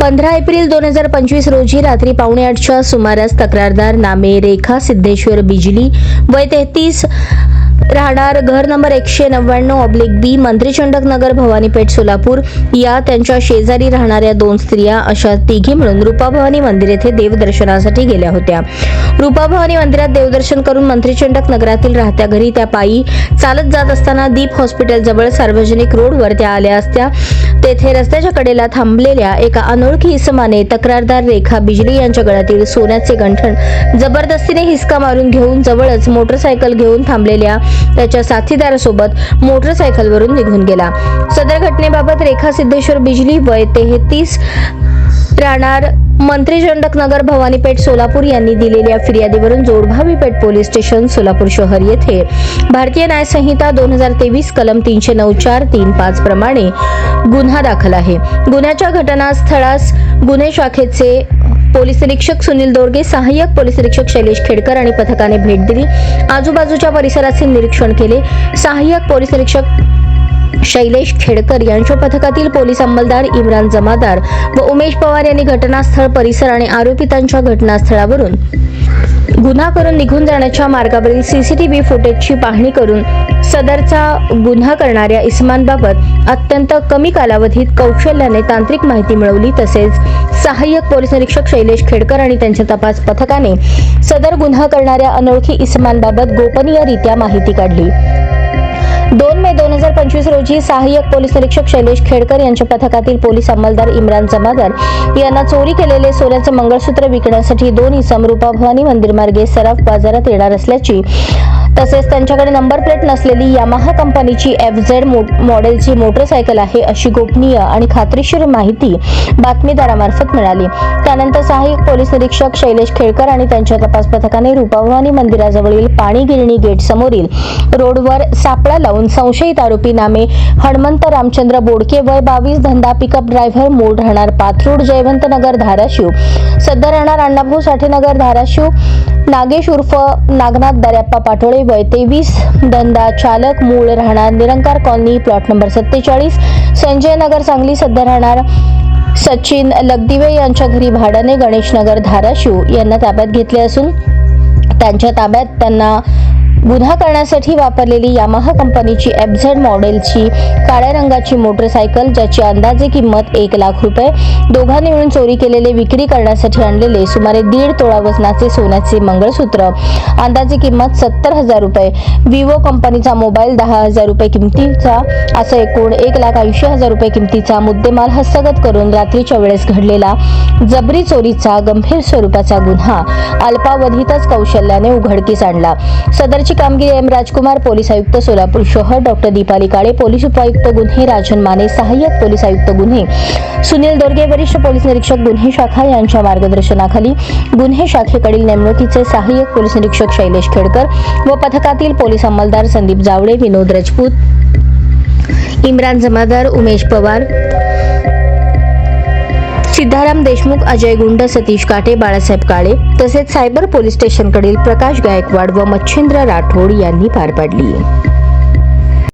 15 April 2025 रोजी रात्री 7:45च्या सुमारास तक्रारदार नामे रेखा सिद्धेश्वर बिजली वय 33 राहणार घर नंबर 199/B मंत्रीचंडक नगर भवानीपेठ सोलापूर या त्यांच्या शेजारी राहणाऱ्या 2 स्त्रिया अशा तिघी मिळून रूपाभवानी मंदिर येथे देवदर्शनासाठी गेल्या होत्या। रूपाभवानी मंदिरात देवदर्शन करून मंत्रीचंडक नगरातील राहत्या घरी त्या पायी चालत जात असताना दीप हॉस्पिटल जवळ सार्वजनिक रोडवर त्या आल्या असत्या। तेथे रस्त्याच्या कडेला थांबलेल्या एका अनोळखी इसमाने तक्रारदार रेखा बिजली यांच्या गळ्यातील सोन्याचे गंठण जबरदस्तीने हिसका मारून घेऊन जवळच मोटरसायकल घेऊन थांबलेल्या त्याच्या साथीदारासोबत मोटरसायकलवरून निघून गेला। सदर घटनेबाबत रेखा सिद्धेश्वर बिजली वय 33 राहणार मंत्रीचंडक नगर भवानीपेठ सोलापूर यांनी दिलेल्या फिर्यादीवरून जोडभावी पेठ पोलीस स्टेशन सोलापूर शहर येथे भारतीय न्याय संहिता 2023 कलम 309(4)(3)(5) प्रमाणे गुन्हा दाखल आहे। गुन्ह्याच्या घटनास्थळास गुन्हे शाखेचे पोलीस निरीक्षक सुनील दोरगे, सहाय्यक पोलीस निरीक्षक शैलेश खेडकर आणि पथकाने भेट दिली। आजूबाजूच्या परिसराचे निरीक्षण केले। सहाय्यक पोलीस निरीक्षक शैलेश खेडकर यांच्या पथकातील पोलीस अंमलदार इम्रान जमादार व उमेश पवार यांनी घटनास्थळ परिसर आणि आरोपितांच्या घटनास्थळावरून गुन्हा करून निघून जाण्याच्या मार्गावरील सीसीटीव्ही फुटेजची पाहणी करून सदरचा गुन्हा करणाऱ्या इसमांबाबत अत्यंत कमी कालावधीत कौशल्याने तांत्रिक माहिती मिळवली। तसेच सहाय्यक पोलीस निरीक्षक शैलेश खेडकर आणि त्यांच्या तपास पथकाने सदर गुन्हा करणाऱ्या अनोळखी इसमांबाबत गोपनीयरित्या माहिती काढली। 2 मे 2025 रोजी सहाय्यक पोलीस निरीक्षक शैलेश खेडकर यांच्या पथकातील पोलीस अंमलदार इम्रान जमादार यांना चोरी केलेले सोन्याचे मंगळसूत्र विकण्यासाठी 2 इसम रूपाभवानी मंदिर मार्गे सराफ बाजारात येणार असल्याची तसेच त्यांच्याकडे नंबर प्लेट नसलेली यामाहा कंपनीची FZ मॉडेलची मोटरसायकल आहे अशी गोपनीय आणि खात्रीशीर माहिती बातमीदारामार्फत मिळाली। त्यानंतर सहाय्यक पोलीस निरीक्षक शैलेश खेडकर आणि त्यांच्या तपास पथकाने रूपाभवानी मंदिराजवळील पाणी गिरणी गेट समोरील रोडवर सापळा लावून संशयित आरोपी नामे हनुमंत रामचंद्र बोडके वय 22 धंदा पिकअप ड्रायव्हर मूळ राहणार पाथरूड जयवंत नगर धाराशिव, सध्या राहणार अण्णाभाऊ साठे नगर धाराशिव, नागेश उर्फ नागनाथ दर्याप्पा पाटोळे वय 23 धंदा चालक मूळ राहणार निरंकार colony plot number 47 Sanjay Nagar Sangli, सध्या राहणार सचिन लगदिवे यांच्या घरी भाड्याने गणेश नगर धाराशिव यांना ताब्यात घेतले असून त्यांच्या ताब्यात त्यांना गुन्हा करण्यासाठी वापरलेली यामाहा कंपनीची FZ मॉडेलची काळ्या रंगाची मोटरसायकल ज्याची अंदाजे किंमत 1 लाख रुपये, दोघांनी मिळून चोरी केलेले विक्री करण्यासाठी आणलेले सुमारे 1.5 तोळा वजनाचे सोन्याचे मंगळसूत्र अंदाजे किंमत 70,000 रुपये, विवो कंपनीचा मोबाईल 10,000 रुपये किमतीचा असं एकूण 1,80,000 रुपये किमतीचा मुद्देमाल हस्तगत करून रात्रीच्या वेळेस घडलेला जबरी चोरीचा गंभीर स्वरूपाचा गुन्हा अल्पावधीतच कौशल्याने उघडकीस आणला। सदरची कामगिरी एम राजकुमार पोलीस आयुक्त सोलापूर शहर, डॉक्टर दीपाली काळे पोलीस उपायुक्त गुन्हे राजन माने, सहाय्यक पोलीस आयुक्त गुन्हे सुनील दोरगे, वरिष्ठ पोलीस निरीक्षक गुन्हे शाखा यांच्या मार्गदर्शनाखाली गुन्हे शाखेकडील नेमणुकीचे सहाय्यक पोलीस निरीक्षक शैलेश खेडकर व पथकातील पोलीस अंमलदार संदीप जावळे, विनोद राजपूत, इम्रान जमादार, उमेश पवार, सिद्धाराम देशमुख, अजय गुंड, सतीश काटे, बाळासाहेब काळे तसेच सायबर पोलीस स्टेशनकडील प्रकाश गायकवाड व मच्छिंद्र राठोड यांनी पार पाडली।